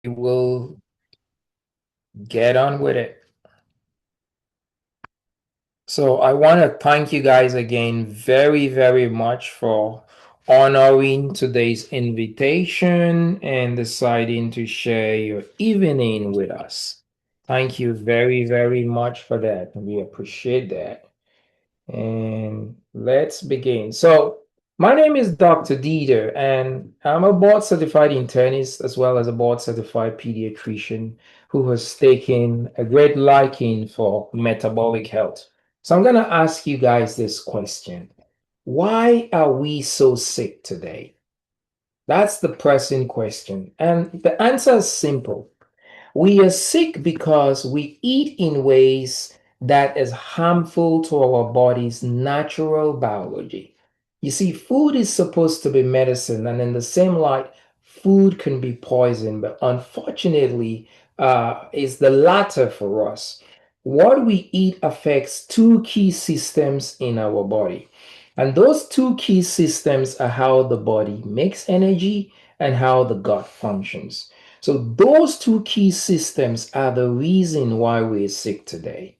will get on with it. So I want to thank you guys again very, very much for honoring today's invitation and deciding to share your evening with us. Thank you very, very much for that. We appreciate that. And let's begin. So, my name is Dr. Dieter, and I'm a board certified internist as well as a board certified pediatrician who has taken a great liking for metabolic health. So, I'm going to ask you guys this question. Why are we so sick today? That's the pressing question. And the answer is simple. We are sick because we eat in ways that is harmful to our body's natural biology. You see, food is supposed to be medicine, and in the same light, food can be poison, but unfortunately, is the latter for us. What we eat affects two key systems in our body. And those two key systems are how the body makes energy and how the gut functions. So those two key systems are the reason why we're sick today.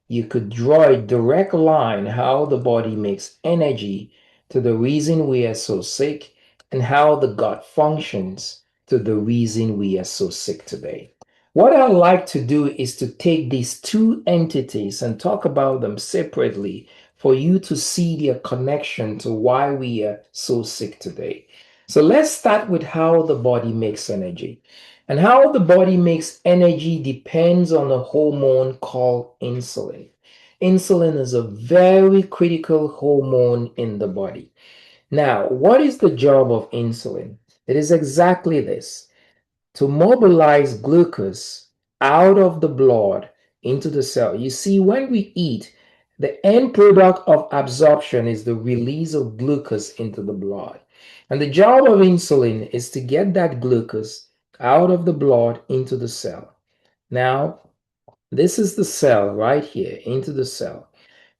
You could draw a direct line how the body makes energy to the reason we are so sick and how the gut functions to the reason we are so sick today. What I like to do is to take these two entities and talk about them separately for you to see their connection to why we are so sick today. So let's start with how the body makes energy. And how the body makes energy depends on a hormone called insulin. Insulin is a very critical hormone in the body. Now, what is the job of insulin? It is exactly this: to mobilize glucose out of the blood into the cell. You see, when we eat, the end product of absorption is the release of glucose into the blood. And the job of insulin is to get that glucose out of the blood into the cell. Now, this is the cell right here, into the cell.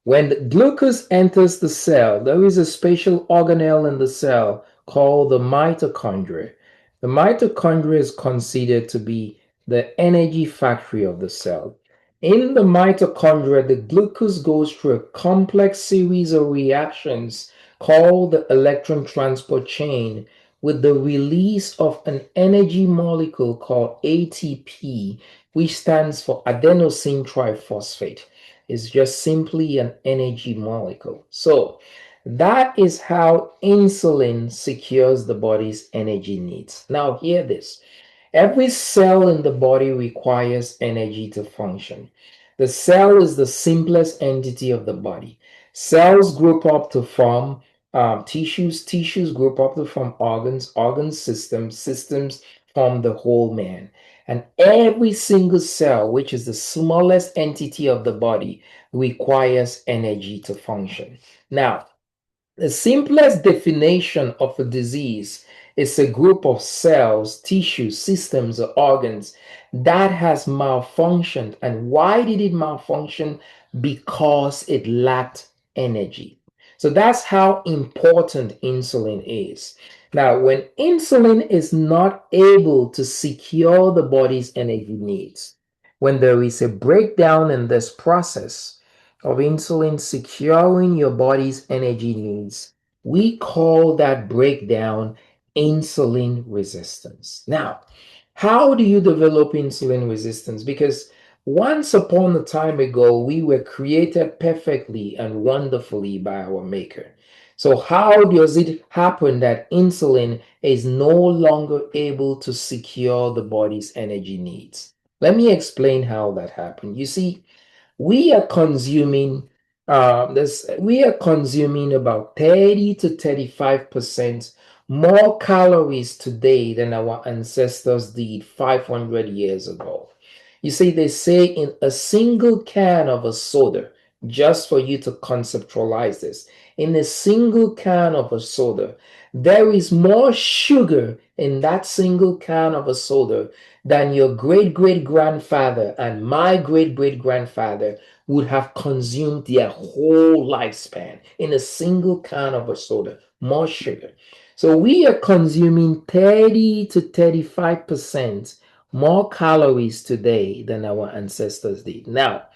When the glucose enters the cell, there is a special organelle in the cell called the mitochondria. The mitochondria is considered to be the energy factory of the cell. In the mitochondria, the glucose goes through a complex series of reactions called the electron transport chain with the release of an energy molecule called ATP, which stands for adenosine triphosphate. Is just simply an energy molecule. So that is how insulin secures the body's energy needs. Now, hear this. Every cell in the body requires energy to function. The cell is the simplest entity of the body. Cells group up to form tissues, tissues group up to form organs, organ systems, systems form the whole man. And every single cell, which is the smallest entity of the body, requires energy to function. Now, the simplest definition of a disease is a group of cells, tissues, systems, or organs that has malfunctioned. And why did it malfunction? Because it lacked energy. So that's how important insulin is. Now, when insulin is not able to secure the body's energy needs, when there is a breakdown in this process, of insulin securing your body's energy needs, we call that breakdown insulin resistance. Now, how do you develop insulin resistance? Because once upon a time ago, we were created perfectly and wonderfully by our Maker. So, how does it happen that insulin is no longer able to secure the body's energy needs? Let me explain how that happened. You see, we are consuming we are consuming about 30 to 35% more calories today than our ancestors did 500 years ago. You see, they say in a single can of a soda, just for you to conceptualize this, in a single can of a soda, there is more sugar in that single can of a soda than your great great grandfather and my great great grandfather would have consumed their whole lifespan in a single can of a soda. More sugar. So we are consuming 30 to 35% more calories today than our ancestors did. Now,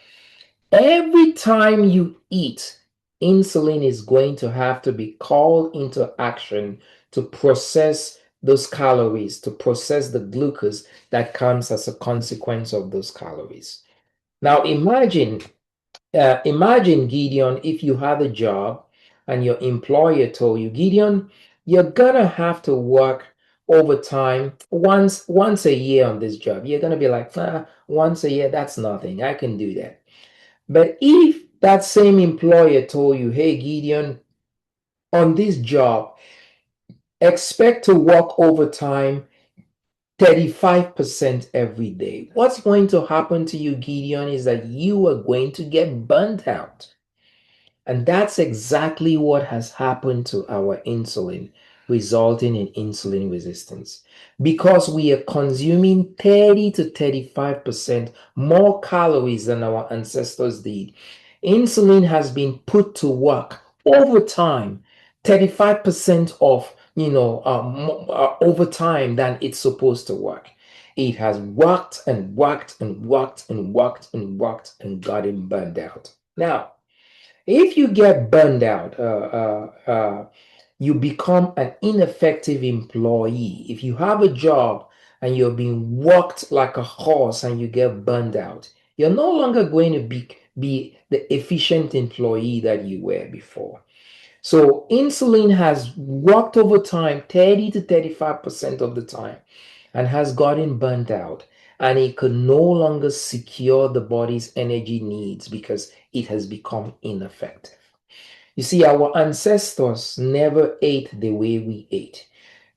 every time you eat, insulin is going to have to be called into action to process those calories, to process the glucose that comes as a consequence of those calories. Now, imagine, Gideon, if you had a job and your employer told you, Gideon, you're gonna have to work overtime once a year on this job. You're gonna be like, once a year, that's nothing. I can do that. But if that same employer told you, hey, Gideon, on this job, expect to work overtime 35% every day, what's going to happen to you, Gideon, is that you are going to get burnt out. And that's exactly what has happened to our insulin, resulting in insulin resistance. Because we are consuming 30 to 35% more calories than our ancestors did. Insulin has been put to work over time, 35% of, over time than it's supposed to work. It has worked and worked and worked and worked and worked and gotten burned out. Now, if you get burned out, you become an ineffective employee. If you have a job and you're being worked like a horse and you get burned out, you're no longer going to be the efficient employee that you were before. So insulin has worked over time 30 to 35% of the time and has gotten burnt out, and it could no longer secure the body's energy needs because it has become ineffective. You see, our ancestors never ate the way we ate.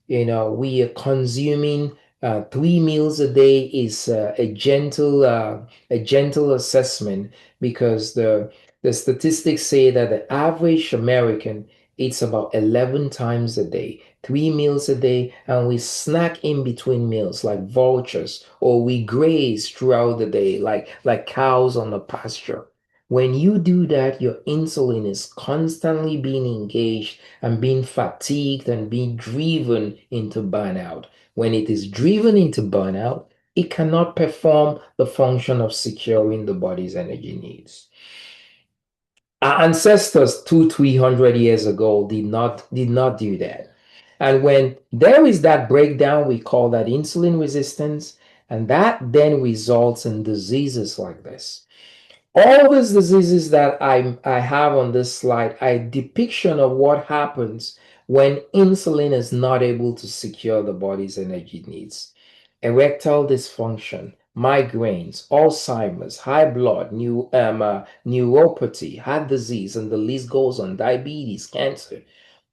We are consuming 3 meals a day is a gentle assessment, because the statistics say that the average American eats about 11 times a day, 3 meals a day, and we snack in between meals like vultures, or we graze throughout the day like cows on the pasture. When you do that, your insulin is constantly being engaged and being fatigued and being driven into burnout. When it is driven into burnout, it cannot perform the function of securing the body's energy needs. Our ancestors 200-300 years ago did not do that. And when there is that breakdown, we call that insulin resistance, and that then results in diseases like this. All these diseases that I have on this slide are a depiction of what happens when insulin is not able to secure the body's energy needs. Erectile dysfunction, migraines, Alzheimer's, high blood, neuropathy, heart disease, and the list goes on, diabetes, cancer.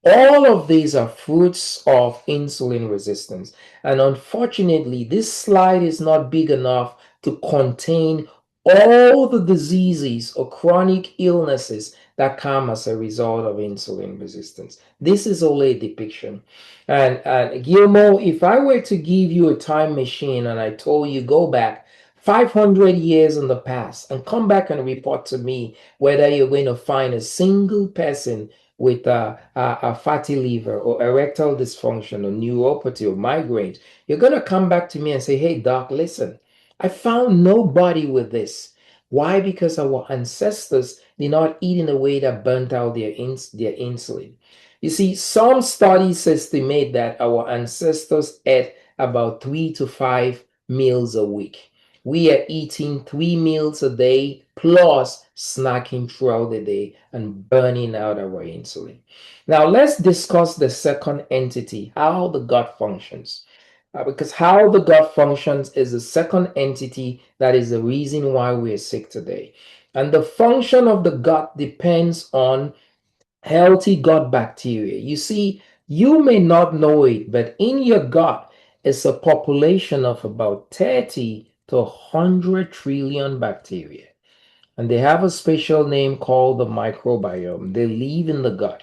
All of these are fruits of insulin resistance. And unfortunately, this slide is not big enough to contain all the diseases or chronic illnesses that come as a result of insulin resistance. This is only a depiction. And Guillermo, if I were to give you a time machine and I told you go back 500 years in the past and come back and report to me whether you're going to find a single person with a fatty liver or erectile dysfunction or neuropathy or migraines, you're going to come back to me and say, hey, doc, listen, I found nobody with this. Why? Because our ancestors did not eat in a way that burnt out their insulin. You see, some studies estimate that our ancestors ate about 3 to 5 meals a week. We are eating 3 meals a day plus snacking throughout the day and burning out our insulin. Now, let's discuss the second entity, how the gut functions. Because how the gut functions is the second entity that is the reason why we're sick today. And the function of the gut depends on healthy gut bacteria. You see, you may not know it, but in your gut is a population of about 30 to 100 trillion bacteria. And they have a special name called the microbiome. They live in the gut.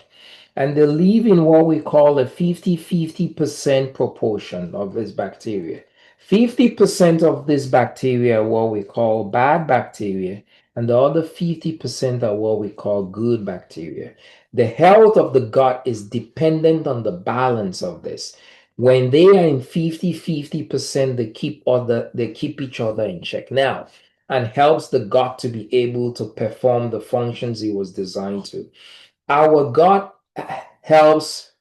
And they live in what we call a 50-50% proportion of this bacteria. 50% of this bacteria are what we call bad bacteria, and the other 50% are what we call good bacteria. The health of the gut is dependent on the balance of this. When they are in 50-50%, they keep each other in check now, and helps the gut to be able to perform the functions it was designed to. Our gut helps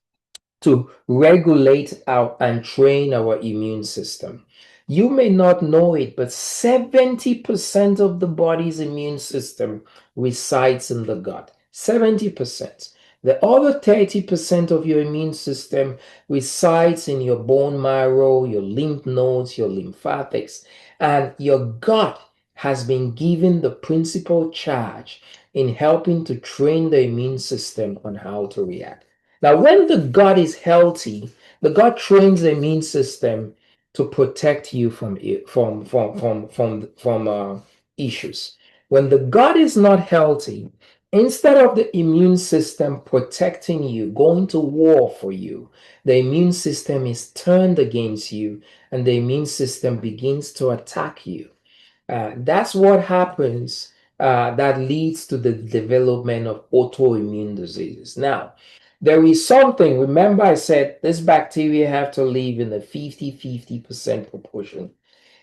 to regulate our and train our immune system. You may not know it, but 70% of the body's immune system resides in the gut. 70%. The other 30% of your immune system resides in your bone marrow, your lymph nodes, your lymphatics, and your gut has been given the principal charge in helping to train the immune system on how to react. Now, when the gut is healthy, the gut trains the immune system to protect you from issues. When the gut is not healthy, instead of the immune system protecting you, going to war for you, the immune system is turned against you, and the immune system begins to attack you. That's what happens, that leads to the development of autoimmune diseases. Now, there is something, remember I said this bacteria have to live in a 50-50% proportion.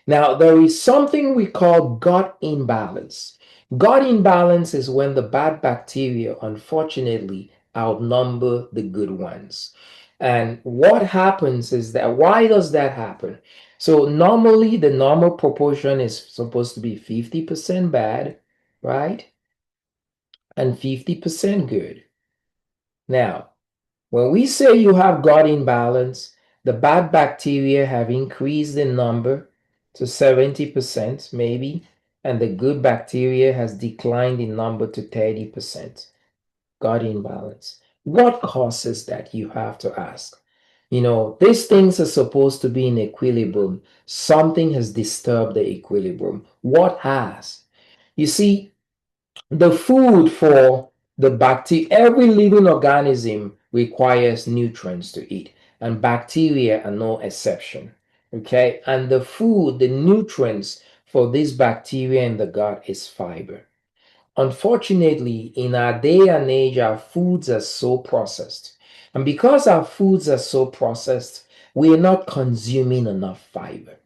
Now, there is something we call gut imbalance. Gut imbalance is when the bad bacteria, unfortunately, outnumber the good ones. And what happens is that, why does that happen? So, normally, the normal proportion is supposed to be 50% bad, right? And 50% good. Now, when we say you have gut imbalance, the bad bacteria have increased in number to 70%, maybe, and the good bacteria has declined in number to 30%. Gut imbalance. What causes that, you have to ask? These things are supposed to be in equilibrium. Something has disturbed the equilibrium. What has? You see, the food for the bacteria, every living organism requires nutrients to eat, and bacteria are no exception. Okay, and the food, the nutrients for this bacteria in the gut is fiber. Unfortunately, in our day and age, our foods are so processed. And because our foods are so processed, we are not consuming enough fiber.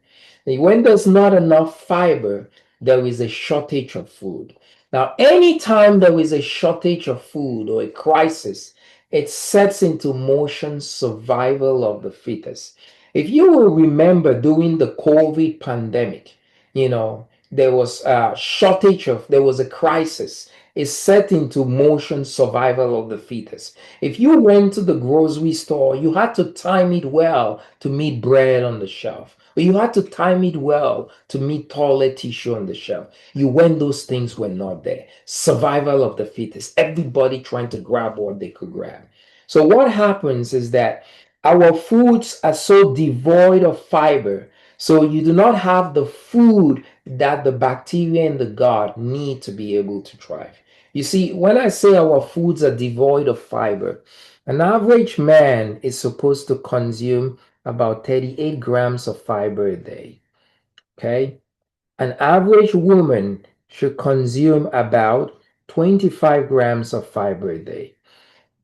When there's not enough fiber, there is a shortage of food. Now, anytime there is a shortage of food or a crisis, it sets into motion survival of the fittest. If you will remember during the COVID pandemic, there was a crisis. It set into motion survival of the fittest. If you went to the grocery store, you had to time it well to meet bread on the shelf. Or you had to time it well to meet toilet tissue on the shelf. When those things were not there. Survival of the fittest. Everybody trying to grab what they could grab. So what happens is that our foods are so devoid of fiber. So you do not have the food that the bacteria in the gut need to be able to thrive. You see, when I say our foods are devoid of fiber, an average man is supposed to consume about 38 grams of fiber a day. Okay? An average woman should consume about 25 grams of fiber a day.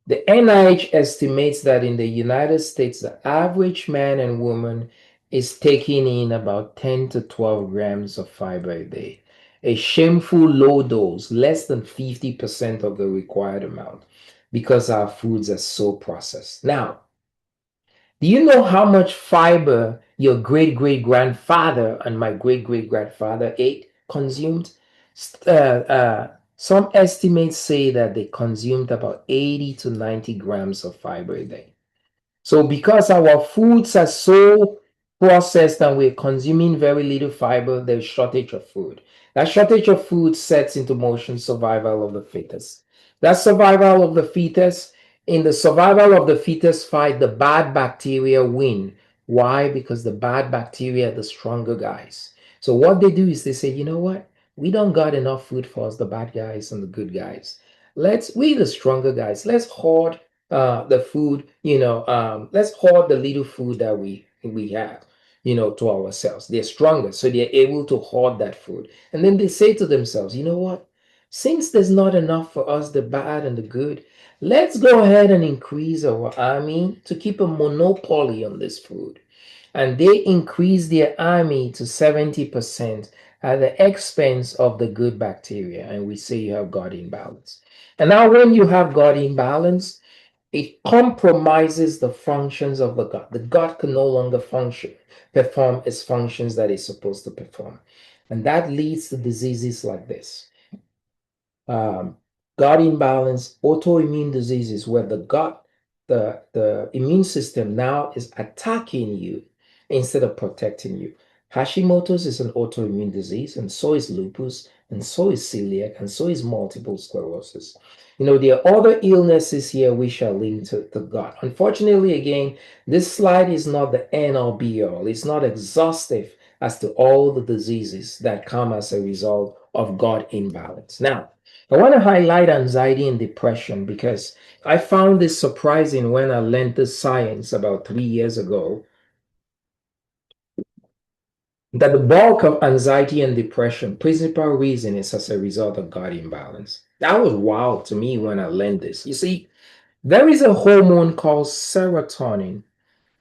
The NIH estimates that in the United States, the average man and woman is taking in about 10 to 12 grams of fiber a day. A shameful low dose, less than 50% of the required amount, because our foods are so processed. Now, do you know how much fiber your great great grandfather and my great great grandfather consumed? Some estimates say that they consumed about 80 to 90 grams of fiber a day. So because our foods are so processed and we're consuming very little fiber, there's shortage of food. That shortage of food sets into motion survival of the fittest. That survival of the fittest, in the survival of the fittest fight, the bad bacteria win. Why? Because the bad bacteria are the stronger guys. So what they do is they say, you know what? We don't got enough food for us, the bad guys and the good guys. We the stronger guys, let's hoard the food, let's hoard the little food that we have, to ourselves. They're stronger, so they're able to hoard that food. And then they say to themselves, you know what? Since there's not enough for us, the bad and the good, let's go ahead and increase our army to keep a monopoly on this food. And they increase their army to 70% at the expense of the good bacteria. And we say you have gut imbalance. And now, when you have gut imbalance, it compromises the functions of the gut. The gut can no longer perform its functions that it's supposed to perform. And that leads to diseases like this. Um, Gut imbalance, autoimmune diseases, where the immune system now is attacking you instead of protecting you. Hashimoto's is an autoimmune disease, and so is lupus, and so is celiac, and so is multiple sclerosis. There are other illnesses here we shall link to the gut. Unfortunately, again, this slide is not the end all be all. It's not exhaustive as to all the diseases that come as a result of gut imbalance. Now, I want to highlight anxiety and depression because I found this surprising when I learned this science about 3 years ago, that the bulk of anxiety and depression, principal reason is as a result of gut imbalance. That was wild to me when I learned this. You see, there is a hormone called serotonin.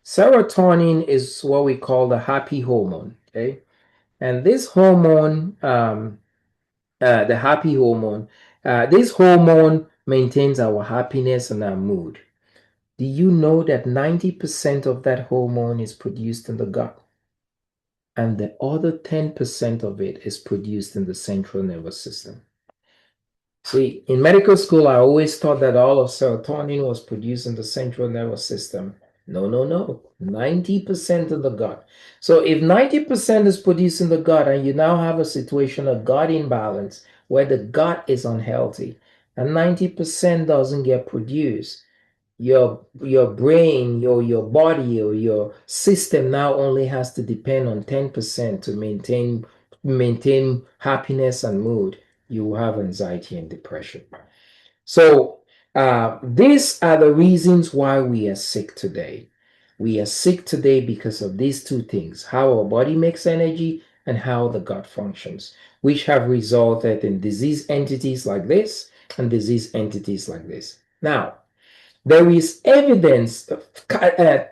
Serotonin is what we call the happy hormone, okay? And this hormone, the happy hormone, this hormone maintains our happiness and our mood. Do you know that 90% of that hormone is produced in the gut? And the other 10% of it is produced in the central nervous system. See, in medical school, I always thought that all of serotonin was produced in the central nervous system. No, no, no. 90% in the gut. So if 90% is produced in the gut, and you now have a situation of gut imbalance where the gut is unhealthy and 90% doesn't get produced, your brain, your body, or your system now only has to depend on 10% to maintain happiness and mood. You have anxiety and depression. So these are the reasons why we are sick today. We are sick today because of these two things: how our body makes energy and how the gut functions, which have resulted in disease entities like this and disease entities like this. Now, there is evidence,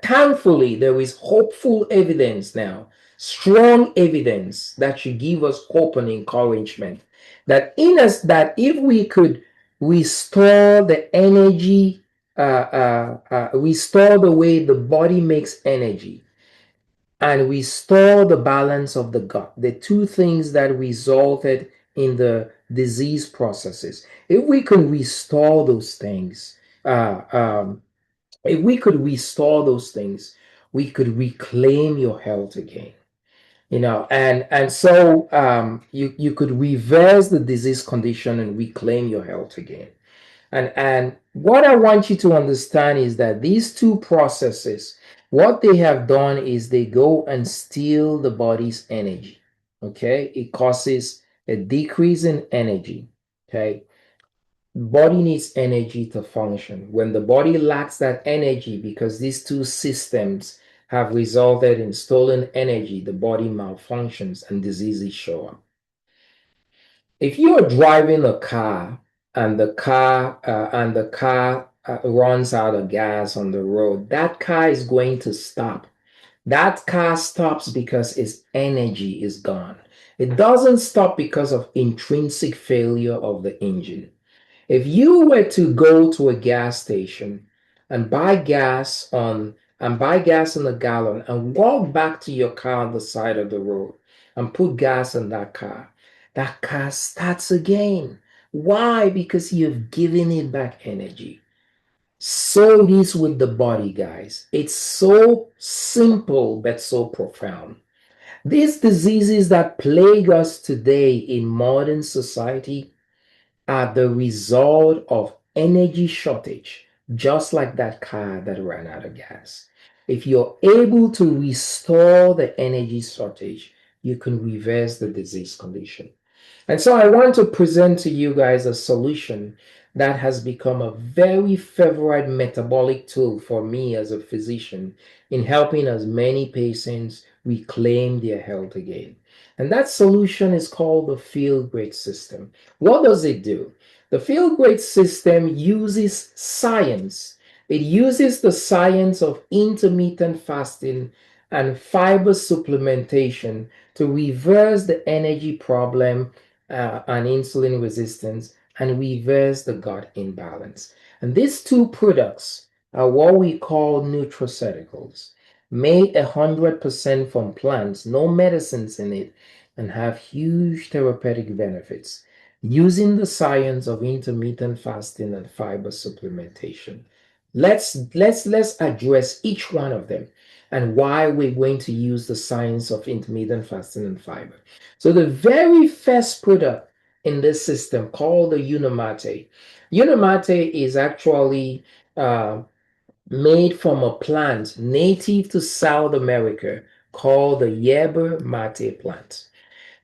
thankfully, there is hopeful evidence now, strong evidence that should give us hope and encouragement that in us, that if we could restore the energy, restore the way the body makes energy, and restore the balance of the gut, the two things that resulted in the disease processes, if we can restore those things, uh, um, if we could restore those things, we could reclaim your health again. And so you could reverse the disease condition and reclaim your health again. And what I want you to understand is that these two processes, what they have done is they go and steal the body's energy. Okay, it causes a decrease in energy. Okay, body needs energy to function. When the body lacks that energy, because these two systems have resulted in stolen energy, the body malfunctions and diseases show up. If you are driving a car and the car runs out of gas on the road, that car is going to stop. That car stops because its energy is gone. It doesn't stop because of intrinsic failure of the engine. If you were to go to a gas station and buy gas in a gallon and walk back to your car on the side of the road and put gas in that car starts again. Why? Because you've given it back energy. So it is with the body, guys. It's so simple but so profound. These diseases that plague us today in modern society are the result of energy shortage, just like that car that ran out of gas. If you're able to restore the energy shortage, you can reverse the disease condition. And so I want to present to you guys a solution that has become a very favorite metabolic tool for me as a physician in helping as many patients reclaim their health again. And that solution is called the Feel Great system. What does it do? The Feel Great system uses science. It uses the science of intermittent fasting and fiber supplementation to reverse the energy problem and insulin resistance and reverse the gut imbalance. And these two products are what we call nutraceuticals, made 100% from plants, no medicines in it, and have huge therapeutic benefits using the science of intermittent fasting and fiber supplementation. Let's address each one of them and why we're going to use the science of intermittent fasting and fiber. So the very first product in this system called the Unimate. Unimate is actually made from a plant native to South America called the yerba mate plant.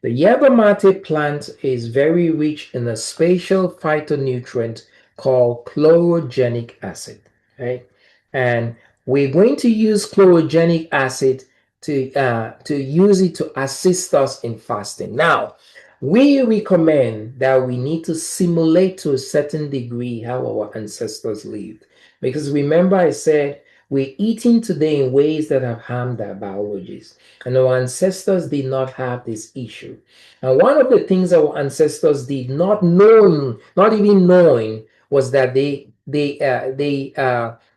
The yerba mate plant is very rich in a special phytonutrient called chlorogenic acid, right? And we're going to use chlorogenic acid to use it to assist us in fasting. Now, we recommend that we need to simulate to a certain degree how our ancestors lived. Because remember, I said we're eating today in ways that have harmed our biologies. And our ancestors did not have this issue. And one of the things our ancestors did, not even knowing, was that they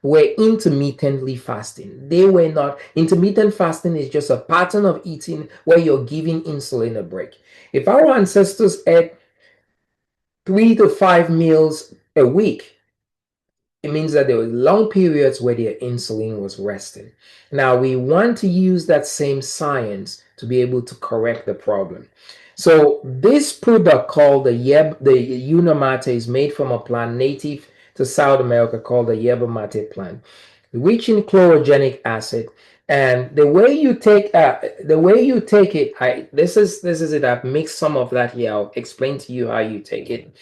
were intermittently fasting. They were not. Intermittent fasting is just a pattern of eating where you're giving insulin a break. If our ancestors ate 3 to 5 meals a week, it means that there were long periods where their insulin was resting. Now we want to use that same science to be able to correct the problem. So this product called the Unimate is made from a plant native to South America called the yerba mate plant, rich in chlorogenic acid. And the way you take it, this is it. I've mixed some of that here. I'll explain to you how you take it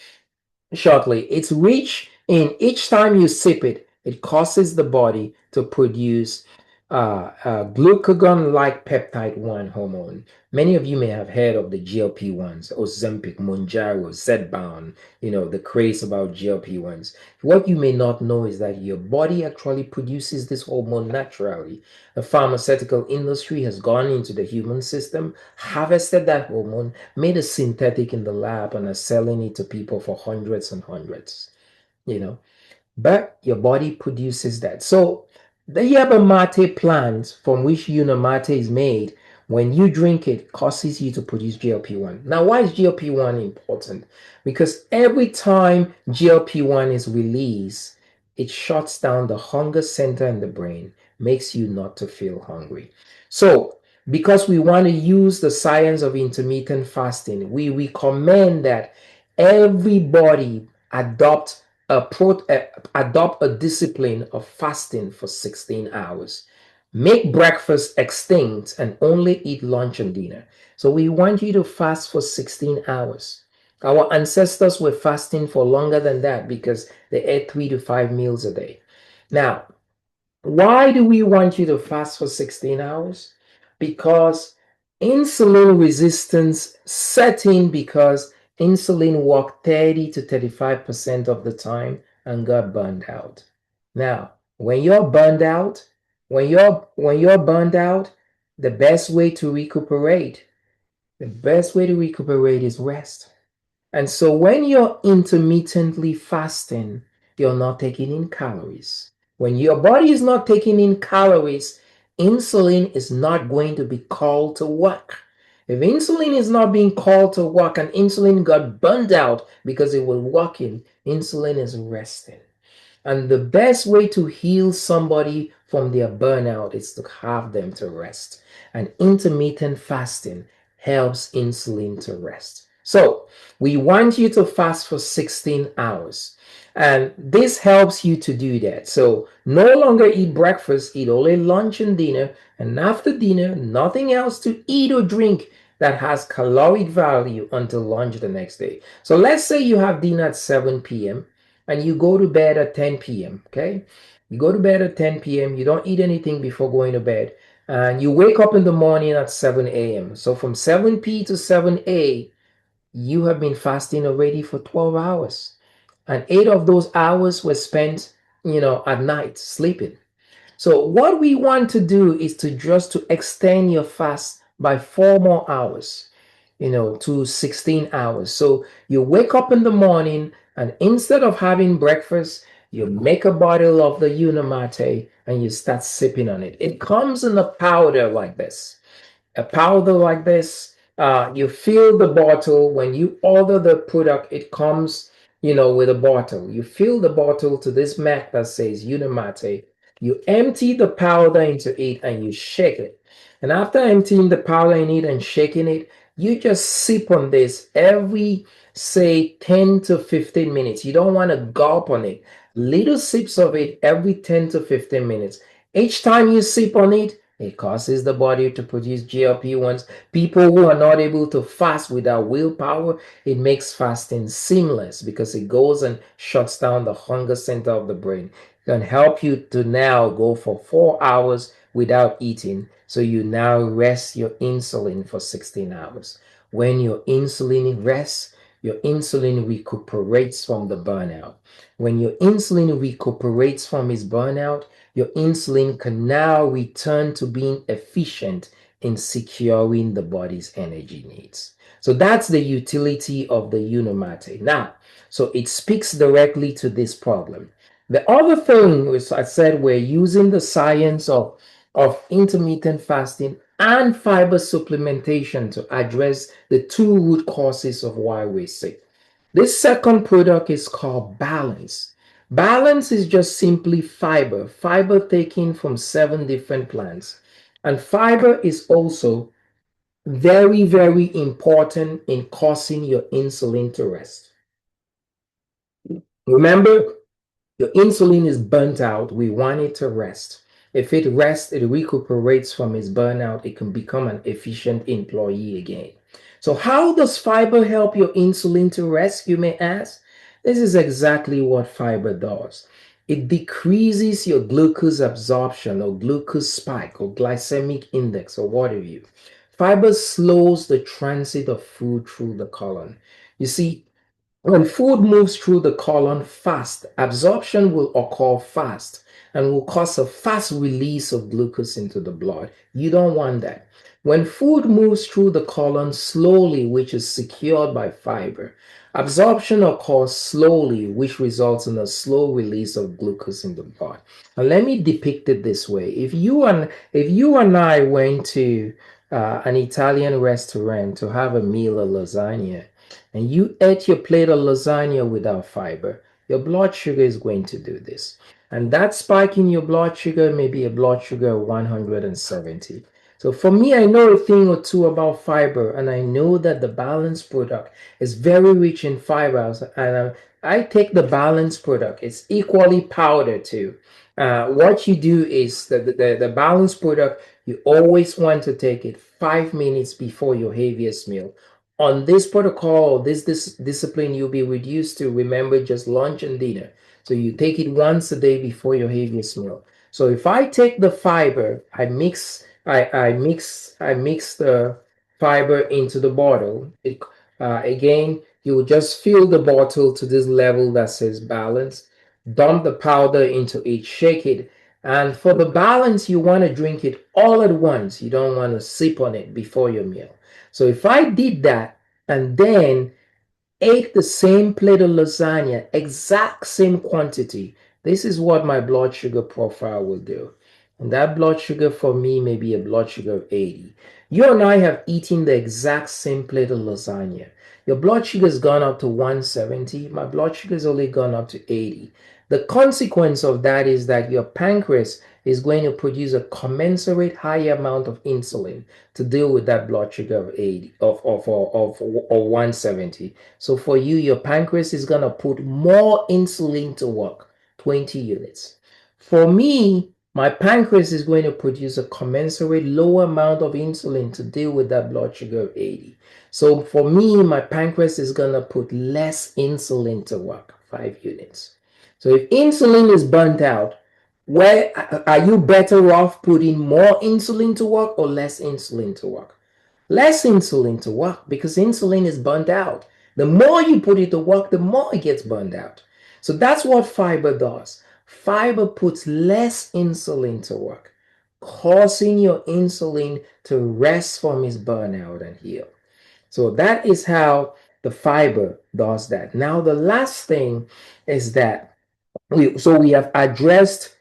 shortly. It's rich in each time you sip it, it causes the body to produce glucagon like peptide 1 hormone. Many of you may have heard of the GLP 1s, Ozempic, Mounjaro, Zepbound, the craze about GLP 1s. What you may not know is that your body actually produces this hormone naturally. The pharmaceutical industry has gone into the human system, harvested that hormone, made a synthetic in the lab, and are selling it to people for hundreds and hundreds, you know but your body produces that. So the yerba mate plant from which Unimate is made, when you drink it, causes you to produce GLP-1. Now, why is GLP-1 important? Because every time GLP-1 is released, it shuts down the hunger center in the brain, makes you not to feel hungry. So because we want to use the science of intermittent fasting, we recommend that everybody adopt a discipline of fasting for 16 hours. Make breakfast extinct and only eat lunch and dinner. So we want you to fast for 16 hours. Our ancestors were fasting for longer than that because they ate 3 to 5 meals a day. Now, why do we want you to fast for 16 hours? Because insulin resistance set in because insulin worked 30 to 35% of the time and got burned out. Now, when you're burned out, when you're burned out, the best way to recuperate, the best way to recuperate is rest. And so when you're intermittently fasting, you're not taking in calories. When your body is not taking in calories, insulin is not going to be called to work. If insulin is not being called to work and insulin got burned out because it was working, insulin is resting. And the best way to heal somebody from their burnout is to have them to rest. And intermittent fasting helps insulin to rest. So we want you to fast for 16 hours. And this helps you to do that. So no longer eat breakfast, eat only lunch and dinner. And after dinner, nothing else to eat or drink that has caloric value until lunch the next day. So let's say you have dinner at 7 p.m. and you go to bed at 10 p.m. Okay? You go to bed at 10 p.m., you don't eat anything before going to bed. and you wake up in the morning at 7 a.m. So from 7 p to 7 a, you have been fasting already for 12 hours. And 8 of those hours were spent, at night sleeping. So what we want to do is to just to extend your fast by 4 more hours, to 16 hours. So you wake up in the morning and instead of having breakfast, you make a bottle of the Unimate and you start sipping on it. It comes in a powder like this, a powder like this. You fill the bottle when you order the product. It comes, with a bottle. You fill the bottle to this mat that says Unimate. You empty the powder into it and you shake it. And after emptying the powder in it and shaking it, you just sip on this every, say, 10 to 15 minutes. You don't want to gulp on it. Little sips of it every 10 to 15 minutes. Each time you sip on it, it causes the body to produce GLP-1s. People who are not able to fast without willpower, it makes fasting seamless because it goes and shuts down the hunger center of the brain. It can help you to now go for 4 hours without eating. So you now rest your insulin for 16 hours. When your insulin rests, your insulin recuperates from the burnout. When your insulin recuperates from its burnout, your insulin can now return to being efficient in securing the body's energy needs. So that's the utility of the Unimate. Now, so it speaks directly to this problem. The other thing, which I said, we're using the science of intermittent fasting and fiber supplementation to address the two root causes of why we're sick. This second product is called Balance. Balance is just simply fiber taken from 7 different plants. And fiber is also very, very important in causing your insulin to rest. Remember, your insulin is burnt out. We want it to rest. If it rests, it recuperates from its burnout. It can become an efficient employee again. So, how does fiber help your insulin to rest, you may ask? This is exactly what fiber does. It decreases your glucose absorption or glucose spike or glycemic index or what have you. Fiber slows the transit of food through the colon. You see, when food moves through the colon fast, absorption will occur fast and will cause a fast release of glucose into the blood. You don't want that. When food moves through the colon slowly, which is secured by fiber, absorption occurs slowly, which results in a slow release of glucose in the blood. And let me depict it this way. If you and I went to an Italian restaurant to have a meal of lasagna, and you ate your plate of lasagna without fiber, your blood sugar is going to do this. And that spike in your blood sugar may be a blood sugar of 170. So for me, I know a thing or two about fiber, and I know that the balanced product is very rich in fibers. And I take the balanced product. It's equally powdered too. What you do is the balanced product, you always want to take it 5 minutes before your heaviest meal. On this protocol, this discipline, you'll be reduced to remember just lunch and dinner. So you take it once a day before your heaviest meal. So if I take the fiber, I mix the fiber into the bottle. Again, you will just fill the bottle to this level that says balance. Dump the powder into it, shake it, and for the balance, you want to drink it all at once. You don't want to sip on it before your meal. So if I did that and then ate the same plate of lasagna, exact same quantity, this is what my blood sugar profile will do. And that blood sugar for me may be a blood sugar of 80. You and I have eaten the exact same plate of lasagna. Your blood sugar has gone up to 170. My blood sugar has only gone up to 80. The consequence of that is that your pancreas is going to produce a commensurate high amount of insulin to deal with that blood sugar of 80 of 170. So for you, your pancreas is going to put more insulin to work, 20 units. For me, my pancreas is going to produce a commensurate low amount of insulin to deal with that blood sugar of 80. So for me, my pancreas is going to put less insulin to work, 5 units. So if insulin is burnt out, Where are you better off putting more insulin to work or less insulin to work? Less insulin to work because insulin is burnt out. The more you put it to work, the more it gets burned out. So that's what fiber does. Fiber puts less insulin to work, causing your insulin to rest from its burnout and heal. So that is how the fiber does that. Now, the last thing is that we have addressed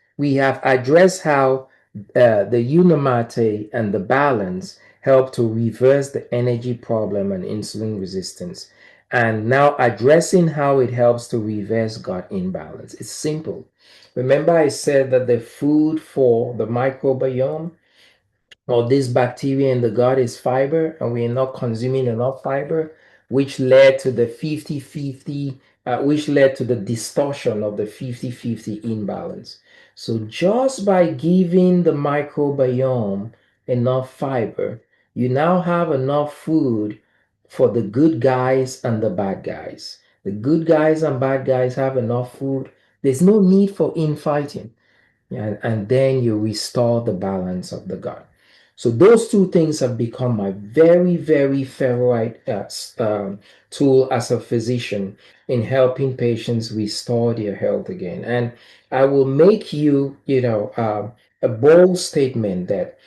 how the Unimate and the balance help to reverse the energy problem and insulin resistance. And now addressing how it helps to reverse gut imbalance. It's simple. Remember, I said that the food for the microbiome or this bacteria in the gut is fiber, and we are not consuming enough fiber, which led to the 50-50, which led to the distortion of the 50-50 imbalance. So just by giving the microbiome enough fiber, you now have enough food for the good guys and the bad guys. The good guys and bad guys have enough food. There's no need for infighting. And then you restore the balance of the gut. So those two things have become my very, very favorite tool as a physician in helping patients restore their health again. And I will make you, a bold statement that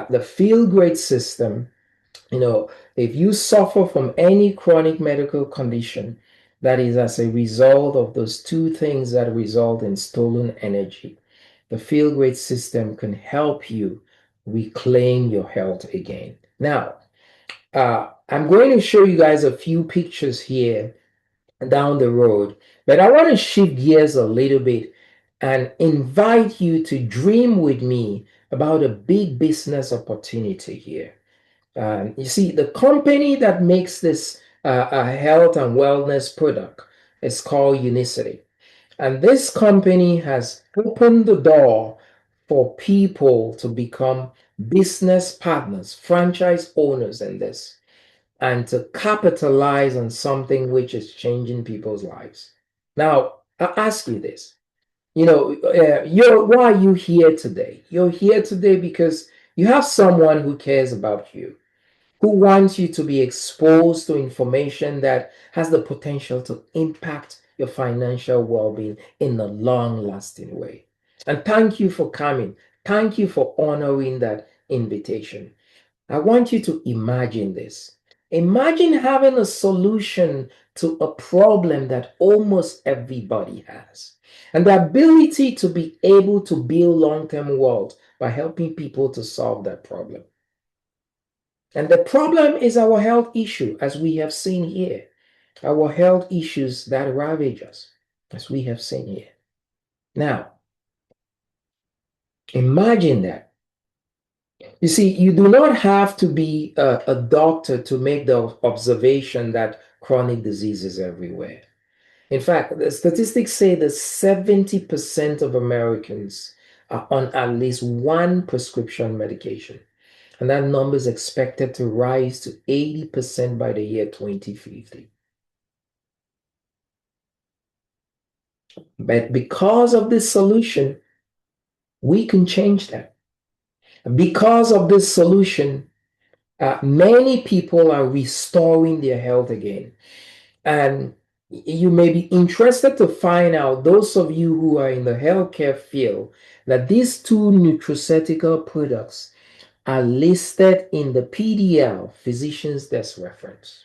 the Feel Great system, if you suffer from any chronic medical condition that is as a result of those two things that result in stolen energy, the Feel Great system can help you reclaim your health again. Now, I'm going to show you guys a few pictures here down the road, but I want to shift gears a little bit and invite you to dream with me about a big business opportunity here. You see, the company that makes this health and wellness product is called Unicity. And this company has opened the door for people to become business partners, franchise owners in this, and to capitalize on something which is changing people's lives. Now, I ask you this. Why are you here today? You're here today because you have someone who cares about you, who wants you to be exposed to information that has the potential to impact your financial well being in a long lasting way. And thank you for coming. Thank you for honoring that invitation. I want you to imagine this. Imagine having a solution to a problem that almost everybody has, and the ability to be able to build long term wealth by helping people to solve that problem. And the problem is our health issue, as we have seen here. Our health issues that ravage us, as we have seen here. Now, imagine that. You see, you do not have to be a doctor to make the observation that chronic disease is everywhere. In fact, the statistics say that 70% of Americans are on at least one prescription medication. And that number is expected to rise to 80% by the year 2050. But because of this solution, we can change that. Because of this solution, many people are restoring their health again. And you may be interested to find out, those of you who are in the healthcare field, that these two nutraceutical products are listed in the PDL, Physician's Desk Reference.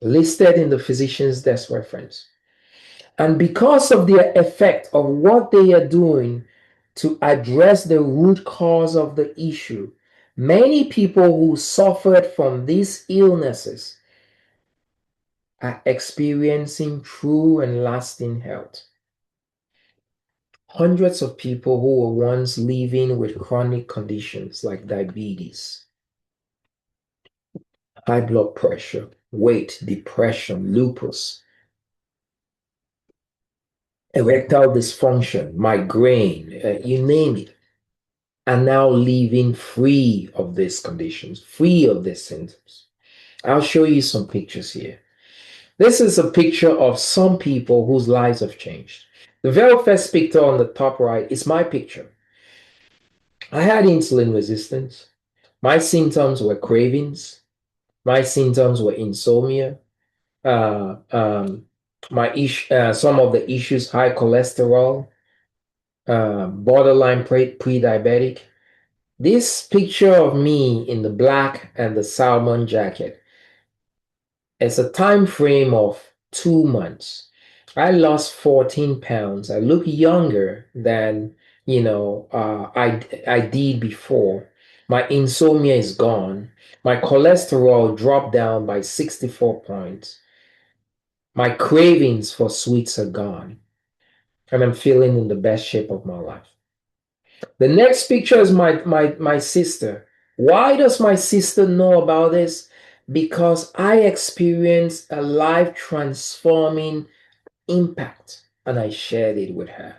Listed in the Physician's Desk Reference. And because of their effect of what they are doing to address the root cause of the issue, many people who suffered from these illnesses are experiencing true and lasting health. Hundreds of people who were once living with chronic conditions like diabetes, high blood pressure, weight, depression, lupus, erectile dysfunction, migraine, you name it, are now living free of these conditions, free of these symptoms. I'll show you some pictures here. This is a picture of some people whose lives have changed. The very first picture on the top right is my picture. I had insulin resistance. My symptoms were cravings. My symptoms were insomnia. Uh, um, some of the issues, high cholesterol, borderline pre-diabetic. This picture of me in the black and the salmon jacket is a time frame of 2 months. I lost 14 pounds. I look younger than I did before. My insomnia is gone. My cholesterol dropped down by 64 points. My cravings for sweets are gone, and I'm feeling in the best shape of my life. The next picture is my sister. Why does my sister know about this? Because I experienced a life transforming impact and I shared it with her.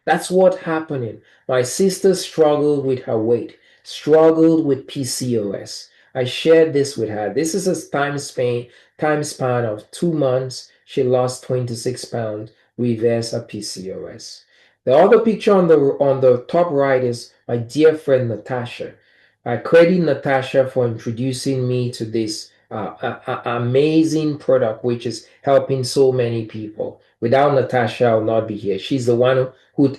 That's what happened. My sister struggled with her weight, struggled with PCOS. I shared this with her. This is a time span of 2 months. She lost 26 pounds, reversed her PCOS. The other picture on the top right is my dear friend Natasha. I credit Natasha for introducing me to this amazing product, which is helping so many people. Without Natasha, I'll not be here. She's the one who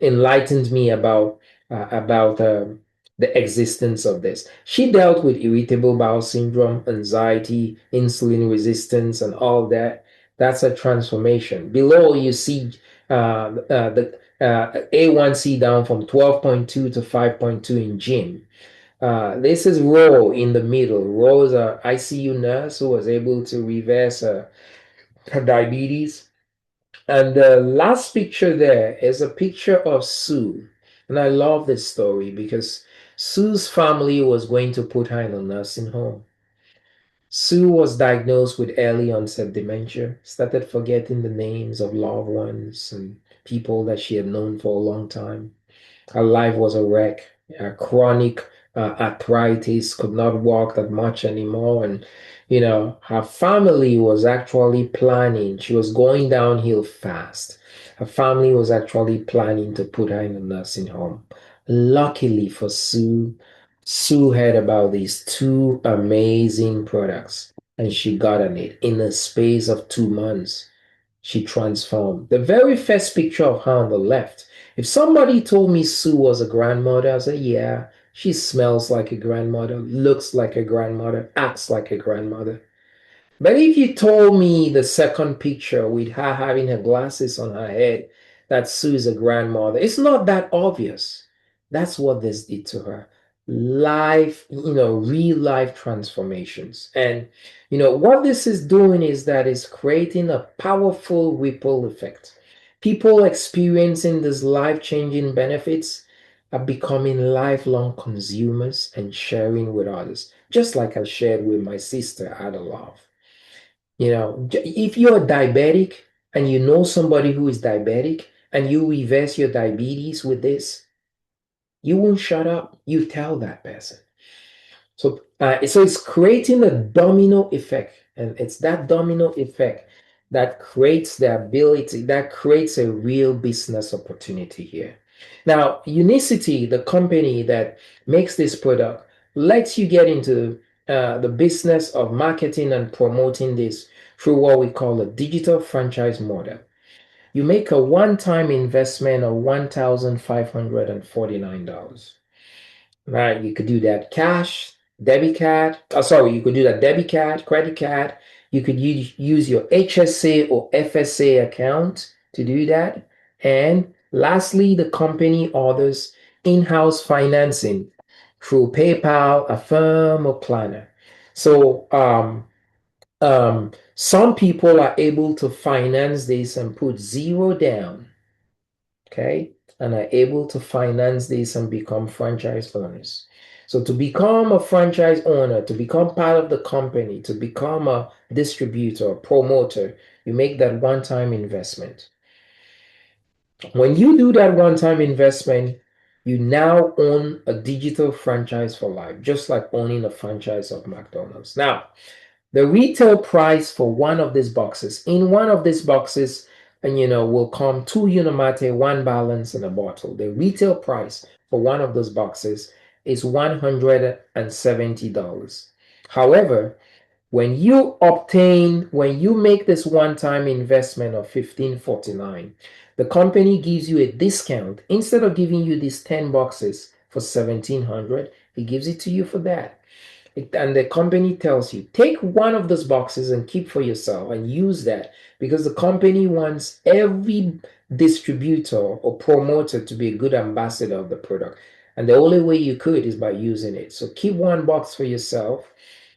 enlightened me about the existence of this. She dealt with irritable bowel syndrome, anxiety, insulin resistance, and all that. That's a transformation. Below, you see the A1C down from 12.2 to 5.2 in gym. This is Ro in the middle. Ro is an ICU nurse who was able to reverse her diabetes. And the last picture there is a picture of Sue. And I love this story because Sue's family was going to put her in a nursing home. Sue was diagnosed with early onset dementia, started forgetting the names of loved ones and people that she had known for a long time. Her life was a wreck. Chronic arthritis, could not walk that much anymore. And, her family was actually planning. She was going downhill fast. Her family was actually planning to put her in a nursing home. Luckily for Sue, Sue heard about these two amazing products and she got on it in a space of 2 months. She transformed. The very first picture of her on the left, if somebody told me Sue was a grandmother, I say, yeah, she smells like a grandmother, looks like a grandmother, acts like a grandmother. But if you told me the second picture with her having her glasses on her head, that Sue is a grandmother, it's not that obvious. That's what this did to her. Life, real life transformations. And, what this is doing is that it's creating a powerful ripple effect. People experiencing these life changing benefits are becoming lifelong consumers and sharing with others, just like I shared with my sister, Ada Love. If you're diabetic and you know somebody who is diabetic and you reverse your diabetes with this, you won't shut up. You tell that person. So it's creating a domino effect, and it's that domino effect that creates the ability, that creates a real business opportunity here. Now, Unicity, the company that makes this product, lets you get into the business of marketing and promoting this through what we call a digital franchise model. You make a one-time investment of $1,549. Right, you could do that cash, debit card. Oh, sorry, you could do that debit card, credit card. You could use your HSA or FSA account to do that. And lastly, the company orders in-house financing through PayPal, Affirm, or Planner. So some people are able to finance this and put zero down, okay, and are able to finance this and become franchise owners. So to become a franchise owner, to become part of the company, to become a distributor, a promoter, you make that one-time investment. When you do that one-time investment, you now own a digital franchise for life, just like owning a franchise of McDonald's. Now, the retail price for one of these boxes, in one of these boxes, and will come two Unimate, one balance, and a bottle. The retail price for one of those boxes is $170. However, when you make this one-time investment of $15.49, the company gives you a discount. Instead of giving you these 10 boxes for $1,700, it gives it to you for that. And the company tells you, take one of those boxes and keep for yourself and use that, because the company wants every distributor or promoter to be a good ambassador of the product. And the only way you could is by using it. So keep one box for yourself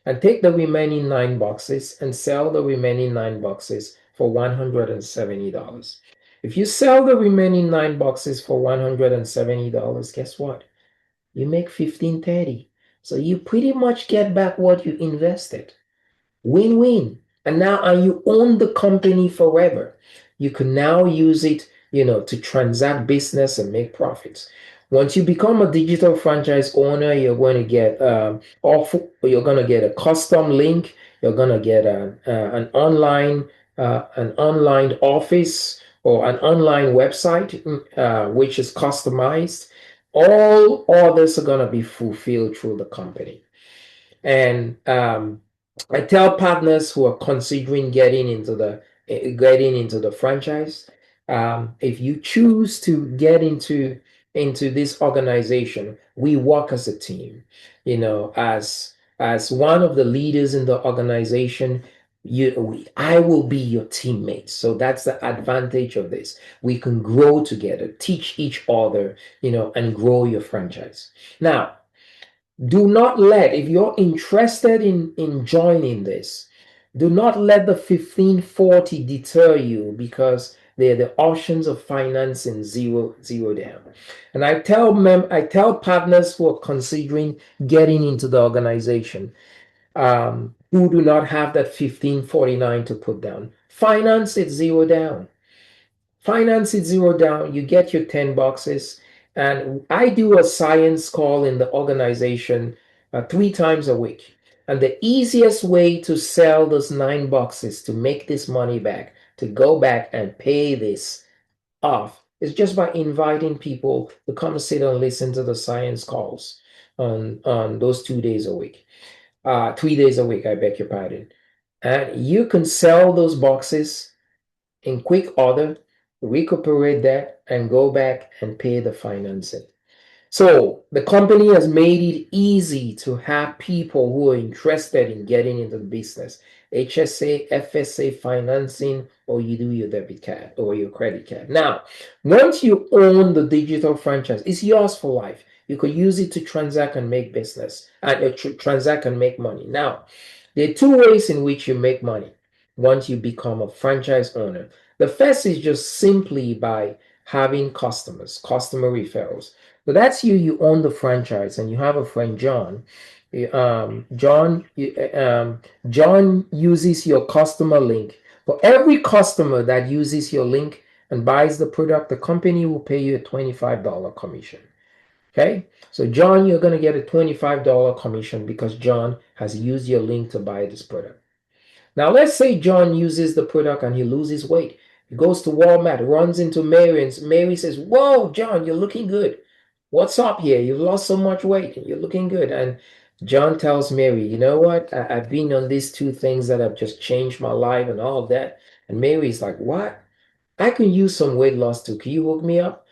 and take the remaining nine boxes and sell the remaining nine boxes for $170. If you sell the remaining nine boxes for $170, guess what? You make 1530. So you pretty much get back what you invested. Win-win. And you own the company forever. You can now use it, to transact business and make profits. Once you become a digital franchise owner, you're going to get you're going to get a custom link. You're going to get an online office or an online website, which is customized. All orders are going to be fulfilled through the company. And I tell partners who are considering getting into the franchise, if you choose to get into this organization, we work as a team. As one of the leaders in the organization, I will be your teammate. So that's the advantage of this. We can grow together, teach each other, and grow your franchise. Now, do not let, if you're interested in joining this, do not let the 1540 deter you, because they're the options of financing zero down. And I tell partners who are considering getting into the organization, who do not have that 1549 to put down, finance it zero down. Finance it zero down. You get your 10 boxes. And I do a science call in the organization 3 times a week. And the easiest way to sell those 9 boxes, to make this money back, to go back and pay this off, is just by inviting people to come sit and listen to the science calls on those 2 days a week. 3 days a week, I beg your pardon. And you can sell those boxes in quick order, recuperate that, and go back and pay the financing. So the company has made it easy to have people who are interested in getting into the business. HSA, FSA financing, or you do your debit card or your credit card. Now, once you own the digital franchise, it's yours for life. You could use it to transact and make business, and transact and make money. Now, there are two ways in which you make money once you become a franchise owner. The first is just simply by having customer referrals. So that's you own the franchise, and you have a friend, John. John uses your customer link. For every customer that uses your link and buys the product, the company will pay you a $25 commission. Okay, so John, you're going to get a $25 commission because John has used your link to buy this product. Now, let's say John uses the product and he loses weight. He goes to Walmart, runs into Mary, and Mary says, "Whoa, John, you're looking good. What's up here? You've lost so much weight and you're looking good." And John tells Mary, "You know what? I've been on these 2 things that have just changed my life and all of that." And Mary's like, "What? I can use some weight loss too. Can you hook me up?"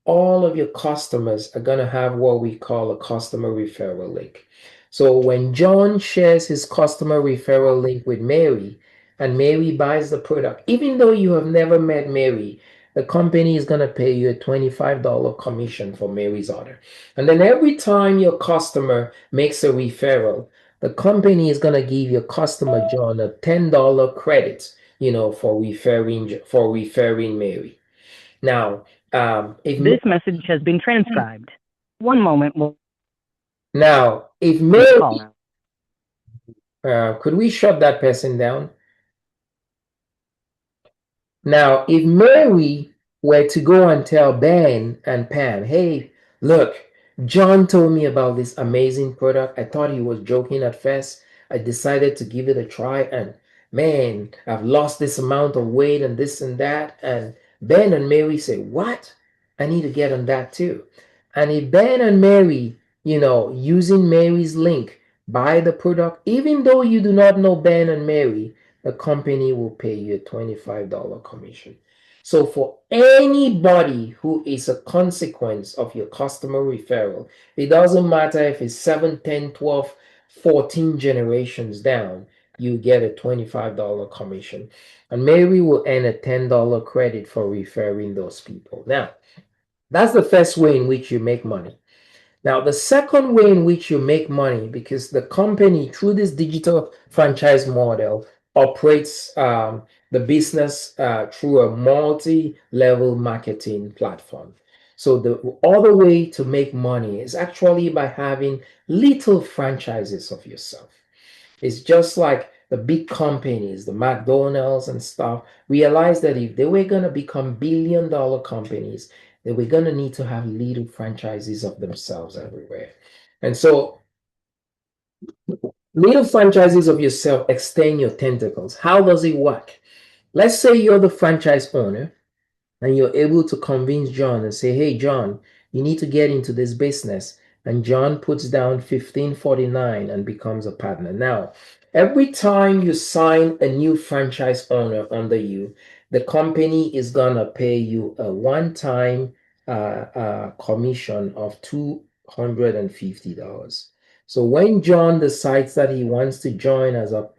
All of your customers are going to have what we call a customer referral link. So when John shares his customer referral link with Mary and Mary buys the product, even though you have never met Mary, the company is going to pay you a $25 commission for Mary's order. And then every time your customer makes a referral, the company is going to give your customer John a $10 credit, for referring Mary. Now, if This message has been transcribed. One moment. now if This Mary, call. could we shut that person down? Now, if Mary were to go and tell Ben and Pam, "Hey, look, John told me about this amazing product. I thought he was joking at first. I decided to give it a try, and man, I've lost this amount of weight and this and that. And Ben and Mary say, what? I need to get on that too. And if Ben and Mary, using Mary's link, buy the product, even though you do not know Ben and Mary, the company will pay you a $25 commission. So for anybody who is a consequence of your customer referral, it doesn't matter if it's 7, 10, 12, 14 generations down, you get a $25 commission. And Mary will earn a $10 credit for referring those people. Now, that's the first way in which you make money. Now, the second way in which you make money, because the company, through this digital franchise model, operates the business through a multi-level marketing platform. So the other way to make money is actually by having little franchises of yourself. It's just like the big companies, the McDonald's and stuff, realized that if they were going to become billion-dollar companies, they were going to need to have little franchises of themselves everywhere. And so, little franchises of yourself extend your tentacles. How does it work? Let's say you're the franchise owner and you're able to convince John and say, hey, John, you need to get into this business. And John puts down 1549 and becomes a partner. Now, every time you sign a new franchise owner under you, the company is going to pay you a one-time commission of $250. So when John decides that he wants to join as a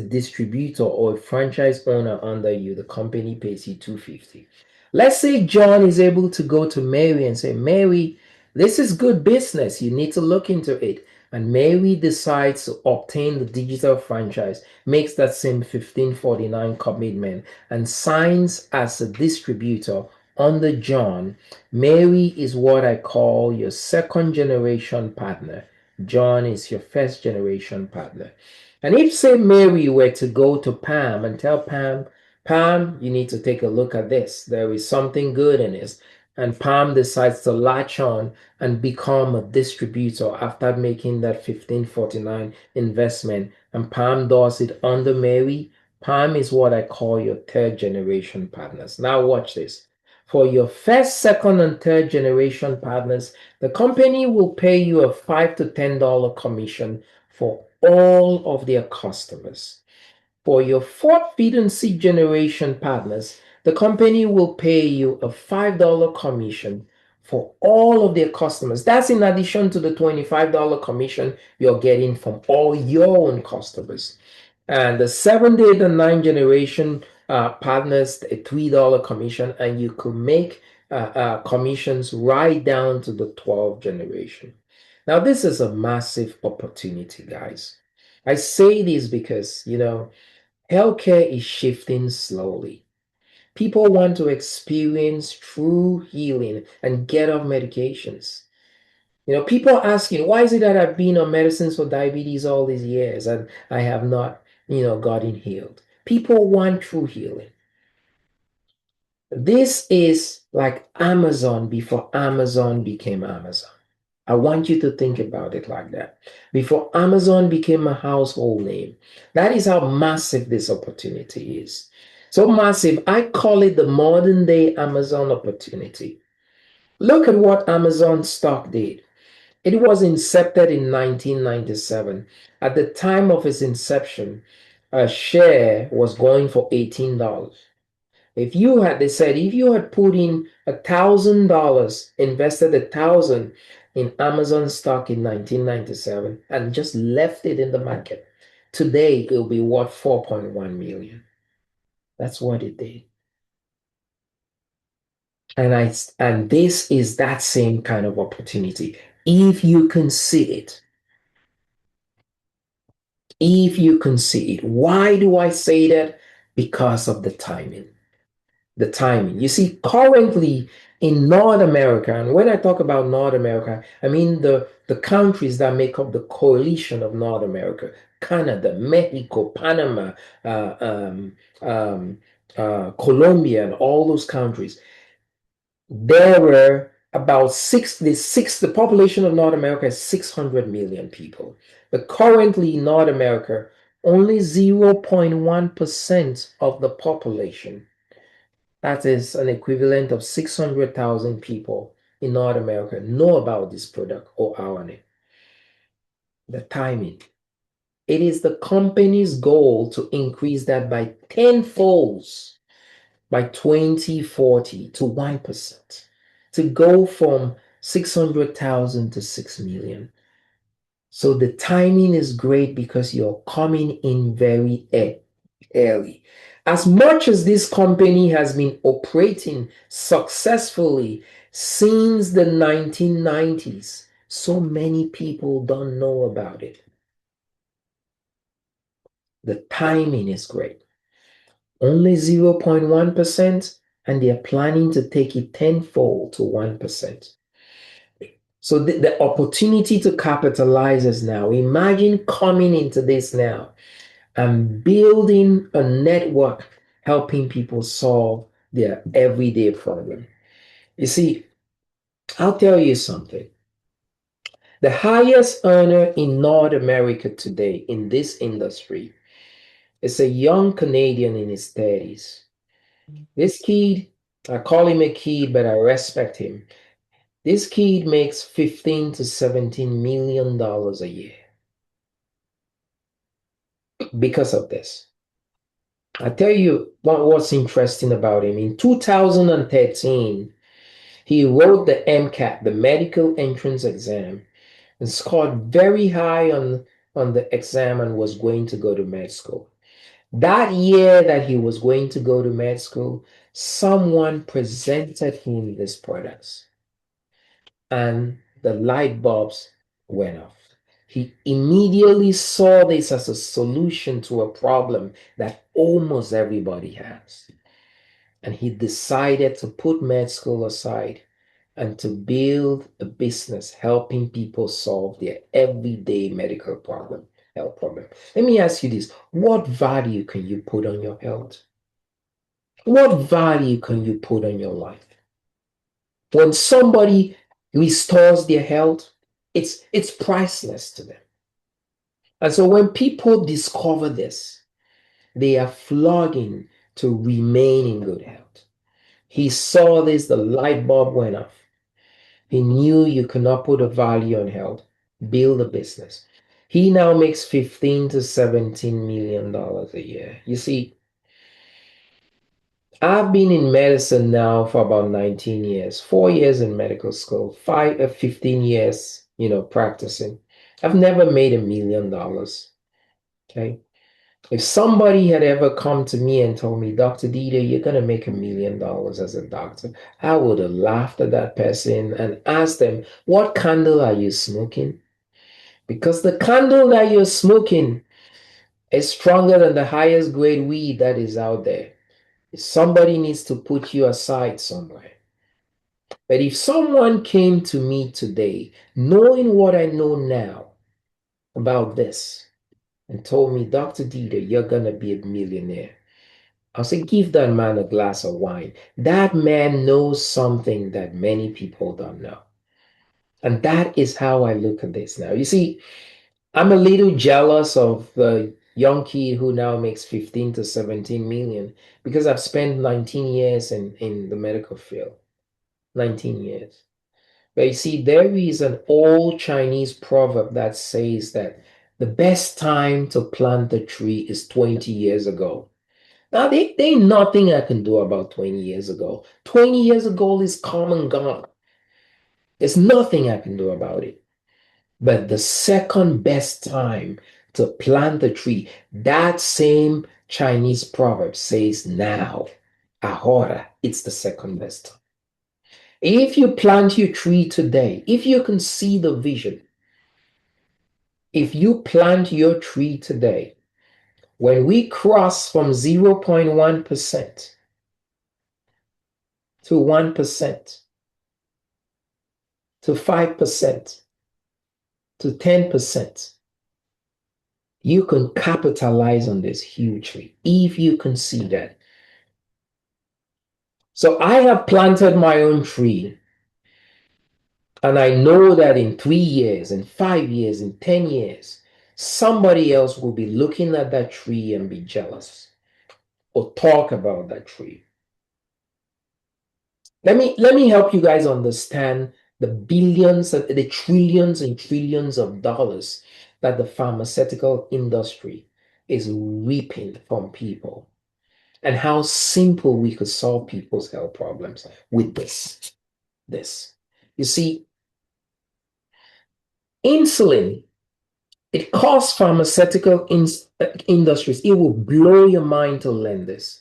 distributor or a franchise owner under you, the company pays you $250. Let's say John is able to go to Mary and say, Mary, this is good business. You need to look into it. And Mary decides to obtain the digital franchise, makes that same 1549 commitment, and signs as a distributor under John. Mary is what I call your second generation partner. John is your first generation partner. And if, say, Mary were to go to Pam and tell Pam, Pam, you need to take a look at this. There is something good in this. And Pam decides to latch on and become a distributor after making that 1549 investment. And Pam does it under Mary. Pam is what I call your third generation partners. Now watch this. For your first, second, and third generation partners, the company will pay you a $5 to $10 commission for all of their customers. For your fourth, fifth, and sixth generation partners, the company will pay you a $5 commission for all of their customers. That's in addition to the $25 commission you're getting from all your own customers. And the seventh, eighth, and ninth generation partners, a $3 commission, and you could make commissions right down to the 12th generation. Now, this is a massive opportunity, guys. I say this because, healthcare is shifting slowly. People want to experience true healing and get off medications. People are asking, why is it that I've been on medicines for diabetes all these years and I have not, gotten healed? People want true healing. This is like Amazon before Amazon became Amazon. I want you to think about it like that. Before Amazon became a household name, that is how massive this opportunity is. So massive, I call it the modern day Amazon opportunity. Look at what Amazon stock did. It was incepted in 1997. At the time of its inception, a share was going for $18. They said, if you had put in $1,000, invested 1,000 in Amazon stock in 1997 and just left it in the market, today it'll be worth 4.1 million. That's what it did. And this is that same kind of opportunity. If you can see it, why do I say that? Because of the timing. The timing. You see, currently in North America, and when I talk about North America, I mean the countries that make up the coalition of North America: Canada, Mexico, Panama, uh, um, um, Colombia, and all those countries. There were about the population of North America is 600 million people. But currently in North America, Only 0.1% of the population, that is an equivalent of 600,000 people in North America, know about this product or our. The timing. It is the company's goal to increase that by tenfolds by 2040 to 1%, to go from 600,000 to 6 million. So the timing is great because you're coming in very early. As much as this company has been operating successfully since the 1990s, so many people don't know about it. The timing is great. Only 0.1%, and they're planning to take it tenfold to 1%. So the opportunity to capitalize is now. Imagine coming into this now and building a network helping people solve their everyday problem. You see, I'll tell you something. The highest earner in North America today in this industry is a young Canadian in his 30s. This kid, I call him a kid, but I respect him. This kid makes 15 to 17 million dollars a year because of this. I tell you what's interesting about him. In 2013, he wrote the MCAT, the medical entrance exam, and scored very high on the exam and was going to go to med school. That year that he was going to go to med school, someone presented him these products and the light bulbs went off. He immediately saw this as a solution to a problem that almost everybody has. And he decided to put med school aside and to build a business helping people solve their everyday medical problem, health problem. Let me ask you this. What value can you put on your health? What value can you put on your life? When somebody restores their health, it's priceless to them. And so when people discover this, they are flogging to remain in good health. He saw this, the light bulb went off. He knew you cannot put a value on health, build a business. He now makes 15 to 17 million dollars a year. You see, I've been in medicine now for about 19 years, 4 years in medical school, 15 years, practicing. I've never made $1 million. Okay. If somebody had ever come to me and told me, Dr. Dieter, you're going to make $1 million as a doctor, I would have laughed at that person and asked them, what candle are you smoking? Because the candle that you're smoking is stronger than the highest grade weed that is out there. Somebody needs to put you aside somewhere. But if someone came to me today, knowing what I know now about this, and told me, Dr. Dieter, you're going to be a millionaire, I'll say, give that man a glass of wine. That man knows something that many people don't know. And that is how I look at this now. You see, I'm a little jealous of the young kid who now makes 15 to 17 million because I've spent 19 years in the medical field. 19 years. But you see, there is an old Chinese proverb that says that the best time to plant a tree is 20 years ago. Now, there ain't nothing I can do about 20 years ago. 20 years ago is come and gone. There's nothing I can do about it. But the second best time to plant the tree, that same Chinese proverb says now, ahora, it's the second best time. If you plant your tree today, if you can see the vision, if you plant your tree today, when we cross from 0.1% to 1% to 5% to 10%, you can capitalize on this hugely if you can see that. So I have planted my own tree, and I know that in 3 years, in 5 years, in 10 years, somebody else will be looking at that tree and be jealous or talk about that tree. Let me help you guys understand the billions and the trillions and trillions of dollars that the pharmaceutical industry is reaping from people, and how simple we could solve people's health problems with this. You see, insulin, it costs pharmaceutical industries. It will blow your mind to learn this.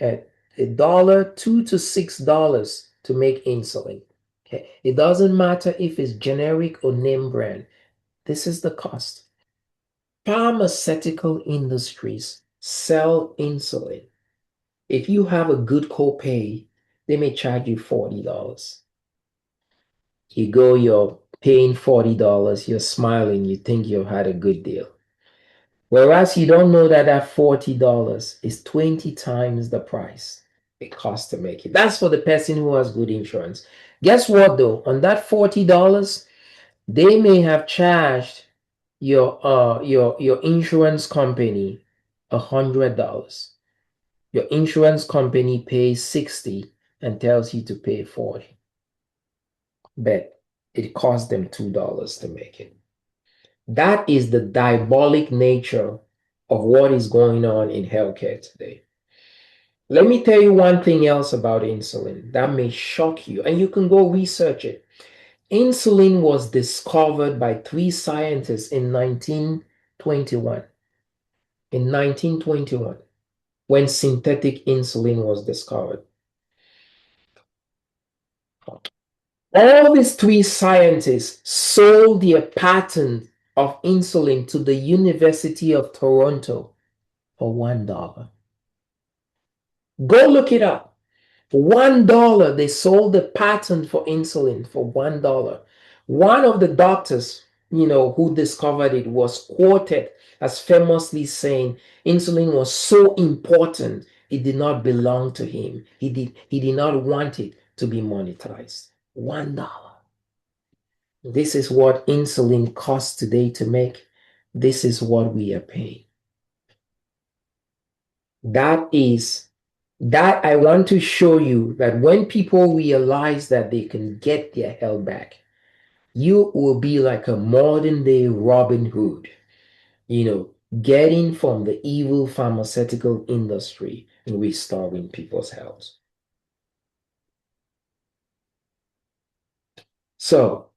At $1, $2 to $6 to make insulin. Okay, it doesn't matter if it's generic or name brand. This is the cost. Pharmaceutical industries sell insulin. If you have a good copay, they may charge you $40. You go, you're paying $40, you're smiling, you think you've had a good deal. Whereas you don't know that that $40 is 20 times the price it costs to make it. That's for the person who has good insurance. Guess what though? On that $40, they may have charged your insurance company $100. Your insurance company pays 60 and tells you to pay 40. But it costs them $2 to make it. That is the diabolic nature of what is going on in healthcare today. Let me tell you one thing else about insulin that may shock you, and you can go research it. Insulin was discovered by 3 scientists in 1921. In 1921, when synthetic insulin was discovered. All these 3 scientists sold their patent of insulin to the University of Toronto for $1. Go look it up. For $1, they sold the patent for insulin for $1. One of the doctors, who discovered it was quoted as famously saying insulin was so important, it did not belong to him. He did not want it to be monetized. $1. This is what insulin costs today to make. This is what we are paying. That I want to show you that when people realize that they can get their health back, you will be like a modern day Robin Hood, getting from the evil pharmaceutical industry and restoring people's health. So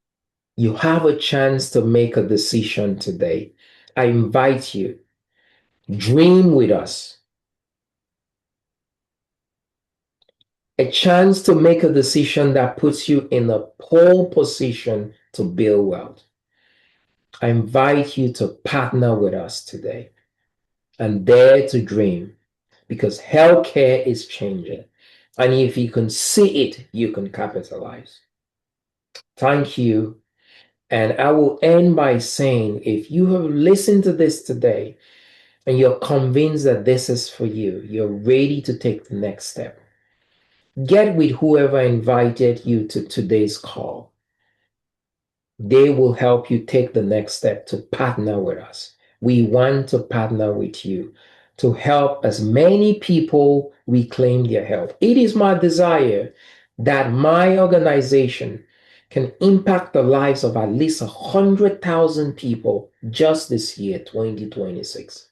you have a chance to make a decision today. I invite you, dream with us. A chance to make a decision that puts you in a pole position to build wealth. I invite you to partner with us today and dare to dream, because healthcare is changing. And if you can see it, you can capitalize. Thank you. And I will end by saying, if you have listened to this today and you're convinced that this is for you, you're ready to take the next step, get with whoever invited you to today's call. They will help you take the next step to partner with us. We want to partner with you to help as many people reclaim their health. It is my desire that my organization can impact the lives of at least 100,000 people just this year, 2026.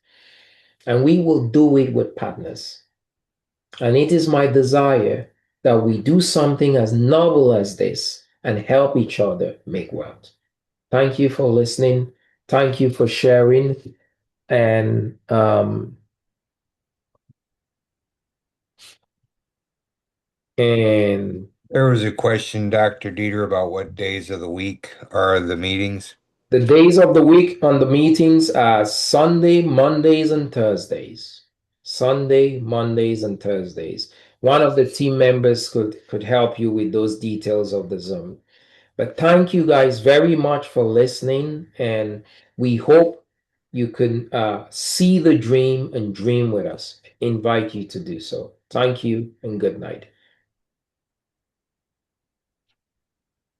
And we will do it with partners. And it is my desire that we do something as noble as this and help each other make wealth. Thank you for listening. Thank you for sharing. And There was a question, Dr. Dieter, about what days of the week are the meetings. The days of the week on the meetings are Sunday, Mondays, and Thursdays. Sunday, Mondays, and Thursdays. One of the team members could help you with those details of the Zoom. But thank you guys very much for listening, and we hope you can see the dream and dream with us. Invite you to do so. Thank you and good night.